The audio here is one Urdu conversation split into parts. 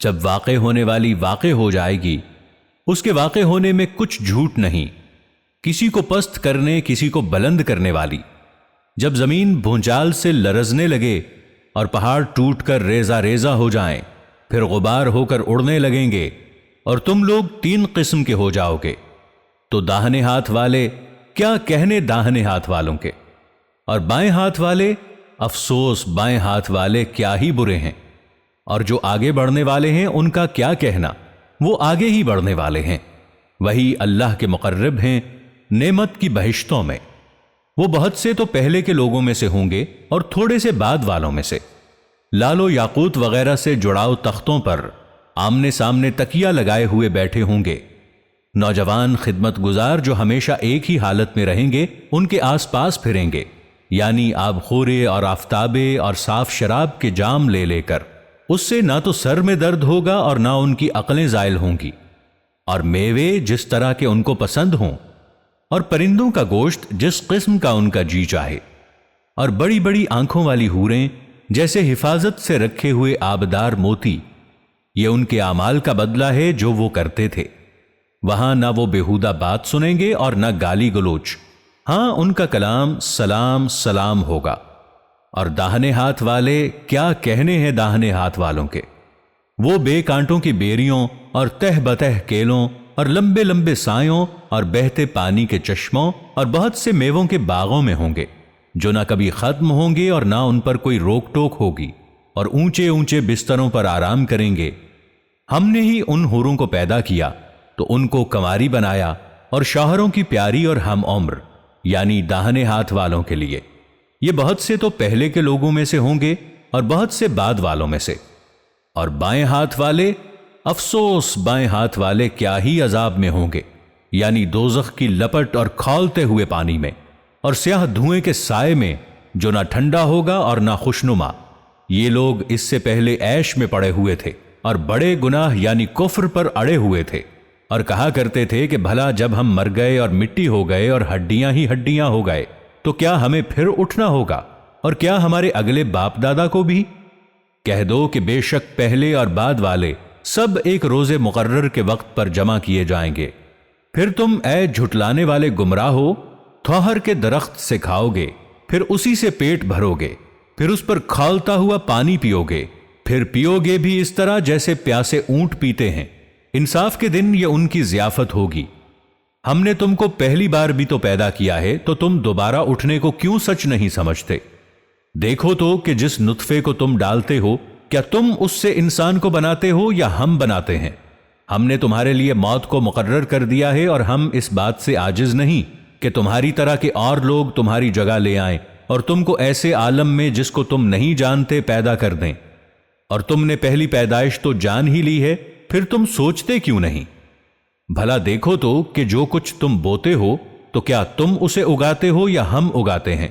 جب واقع ہونے والی واقع ہو جائے گی، اس کے واقع ہونے میں کچھ جھوٹ نہیں، کسی کو پست کرنے کسی کو بلند کرنے والی۔ جب زمین بھونچال سے لرزنے لگے اور پہاڑ ٹوٹ کر ریزہ ریزہ ہو جائیں، پھر غبار ہو کر اڑنے لگیں گے اور تم لوگ 3 قسم کے ہو جاؤ گے، تو داہنے ہاتھ والے کیا کہنے داہنے ہاتھ والوں کے، اور بائیں ہاتھ والے افسوس بائیں ہاتھ والے کیا ہی برے ہیں، اور جو آگے بڑھنے والے ہیں ان کا کیا کہنا، وہ آگے ہی بڑھنے والے ہیں، وہی اللہ کے مقرب ہیں نعمت کی بہشتوں میں۔ وہ بہت سے تو پہلے کے لوگوں میں سے ہوں گے اور تھوڑے سے بعد والوں میں سے، لال و یاقوت وغیرہ سے جڑاؤ تختوں پر آمنے سامنے تکیہ لگائے ہوئے بیٹھے ہوں گے۔ نوجوان خدمت گزار جو ہمیشہ ایک ہی حالت میں رہیں گے ان کے آس پاس پھریں گے، یعنی آب خورے اور آفتابے اور صاف شراب کے جام لے لے کر۔ اس سے نہ تو سر میں درد ہوگا اور نہ ان کی عقلیں زائل ہوں گی، اور میوے جس طرح کے ان کو پسند ہوں، اور پرندوں کا گوشت جس قسم کا ان کا جی چاہے، اور بڑی بڑی آنکھوں والی حوریں جیسے حفاظت سے رکھے ہوئے آبدار موتی۔ یہ ان کے اعمال کا بدلہ ہے جو وہ کرتے تھے۔ وہاں نہ وہ بےہودہ بات سنیں گے اور نہ گالی گلوچ، ہاں ان کا کلام سلام سلام ہوگا۔ اور داہنے ہاتھ والے کیا کہنے ہیں داہنے ہاتھ والوں کے، وہ بے کانٹوں کی بیریوں اور تہ بتہ کیلوں اور لمبے لمبے سایوں اور بہتے پانی کے چشموں اور بہت سے میووں کے باغوں میں ہوں گے، جو نہ کبھی ختم ہوں گے اور نہ ان پر کوئی روک ٹوک ہوگی، اور اونچے اونچے بستروں پر آرام کریں گے۔ ہم نے ہی ان حوروں کو پیدا کیا تو ان کو کنواری بنایا، اور شوہروں کی پیاری اور ہم عمر، یعنی داہنے ہاتھ والوں کے لیے۔ یہ بہت سے تو پہلے کے لوگوں میں سے ہوں گے اور بہت سے بعد والوں میں سے۔ اور بائیں ہاتھ والے افسوس بائیں ہاتھ والے کیا ہی عذاب میں ہوں گے، یعنی دوزخ کی لپٹ اور کھولتے ہوئے پانی میں، اور سیاہ دھوئیں کے سائے میں جو نہ ٹھنڈا ہوگا اور نہ خوشنما۔ یہ لوگ اس سے پہلے عیش میں پڑے ہوئے تھے اور بڑے گناہ یعنی کفر پر اڑے ہوئے تھے، اور کہا کرتے تھے کہ بھلا جب ہم مر گئے اور مٹی ہو گئے اور ہڈیاں ہی ہڈیاں ہو گئے تو کیا ہمیں پھر اٹھنا ہوگا، اور کیا ہمارے اگلے باپ دادا کو بھی؟ کہہ دو کہ بے شک پہلے اور بعد والے سب ایک روز مقرر کے وقت پر جمع کیے جائیں گے۔ پھر تم اے جھٹلانے والے گمراہ ہو، تھوہر کے درخت سے کھاؤ گے، پھر اسی سے پیٹ بھرو گے، پھر اس پر کھولتا ہوا پانی پیو گے، پھر پیو گے بھی اس طرح جیسے پیاسے اونٹ پیتے ہیں۔ انصاف کے دن یہ ان کی ضیافت ہوگی۔ ہم نے تم کو پہلی بار بھی تو پیدا کیا ہے، تو تم دوبارہ اٹھنے کو کیوں سچ نہیں سمجھتے؟ دیکھو تو کہ جس نطفے کو تم ڈالتے ہو، کیا تم اس سے انسان کو بناتے ہو یا ہم بناتے ہیں؟ ہم نے تمہارے لیے موت کو مقرر کر دیا ہے، اور ہم اس بات سے عاجز نہیں کہ تمہاری طرح کے اور لوگ تمہاری جگہ لے آئیں اور تم کو ایسے عالم میں جس کو تم نہیں جانتے پیدا کر دیں۔ اور تم نے پہلی پیدائش تو جان ہی لی ہے، پھر تم سوچتے کیوں نہیں؟ بھلا دیکھو تو کہ جو کچھ تم بوتے ہو تو کیا تم اسے اگاتے ہو یا ہم اگاتے ہیں؟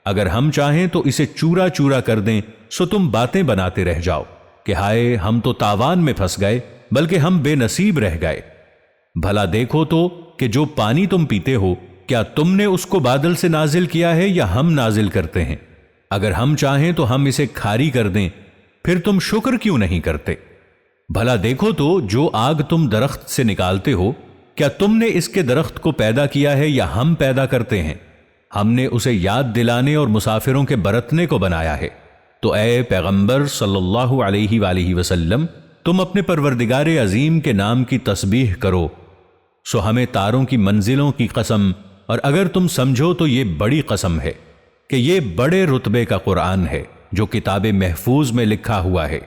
اگر ہم چاہیں تو اسے چورا چورا کر دیں، سو تم باتیں بناتے رہ جاؤ کہ ہائے ہم تو تاوان میں پھنس گئے، بلکہ ہم بے نصیب رہ گئے۔ بھلا دیکھو تو کہ جو پانی تم پیتے ہو، کیا تم نے اس کو بادل سے نازل کیا ہے یا ہم نازل کرتے ہیں؟ اگر ہم چاہیں تو ہم اسے کھاری کر دیں، پھر تم شکر کیوں نہیں کرتے؟ بھلا دیکھو تو جو آگ تم درخت سے نکالتے ہو، کیا تم نے اس کے درخت کو پیدا کیا ہے یا ہم پیدا کرتے ہیں؟ ہم نے اسے یاد دلانے اور مسافروں کے برتنے کو بنایا ہے۔ تو اے پیغمبر صلی اللہ علیہ وآلہ وسلم، تم اپنے پروردگار عظیم کے نام کی تسبیح کرو۔ سو ہمیں تاروں کی منزلوں کی قسم، اور اگر تم سمجھو تو یہ بڑی قسم ہے کہ یہ بڑے رتبے کا قرآن ہے جو کتاب محفوظ میں لکھا ہوا ہے۔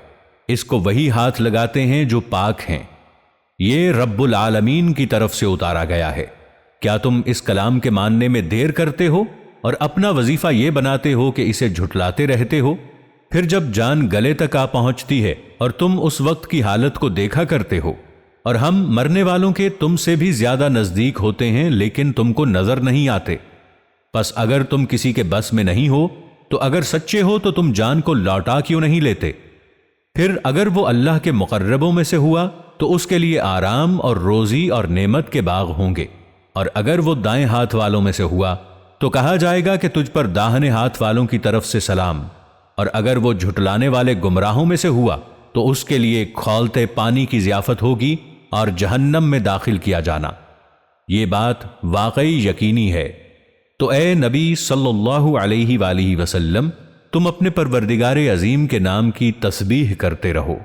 اس کو وہی ہاتھ لگاتے ہیں جو پاک ہیں۔ یہ رب العالمین کی طرف سے اتارا گیا ہے۔ کیا تم اس کلام کے ماننے میں دیر کرتے ہو اور اپنا وظیفہ یہ بناتے ہو کہ اسے جھٹلاتے رہتے ہو؟ پھر جب جان گلے تک آ پہنچتی ہے اور تم اس وقت کی حالت کو دیکھا کرتے ہو، اور ہم مرنے والوں کے تم سے بھی زیادہ نزدیک ہوتے ہیں لیکن تم کو نظر نہیں آتے۔ پس اگر تم کسی کے بس میں نہیں ہو تو اگر سچے ہو تو تم جان کو لوٹا کیوں نہیں لیتے؟ پھر اگر وہ اللہ کے مقربوں میں سے ہوا تو اس کے لیے آرام اور روزی اور نعمت کے باغ ہوں گے، اور اگر وہ دائیں ہاتھ والوں میں سے ہوا تو کہا جائے گا کہ تجھ پر داہنے ہاتھ والوں کی طرف سے سلام، اور اگر وہ جھٹلانے والے گمراہوں میں سے ہوا تو اس کے لیے کھولتے پانی کی ضیافت ہوگی اور جہنم میں داخل کیا جانا۔ یہ بات واقعی یقینی ہے۔ تو اے نبی صلی اللہ علیہ وآلہ وسلم، تم اپنے پروردگار عظیم کے نام کی تسبیح کرتے رہو۔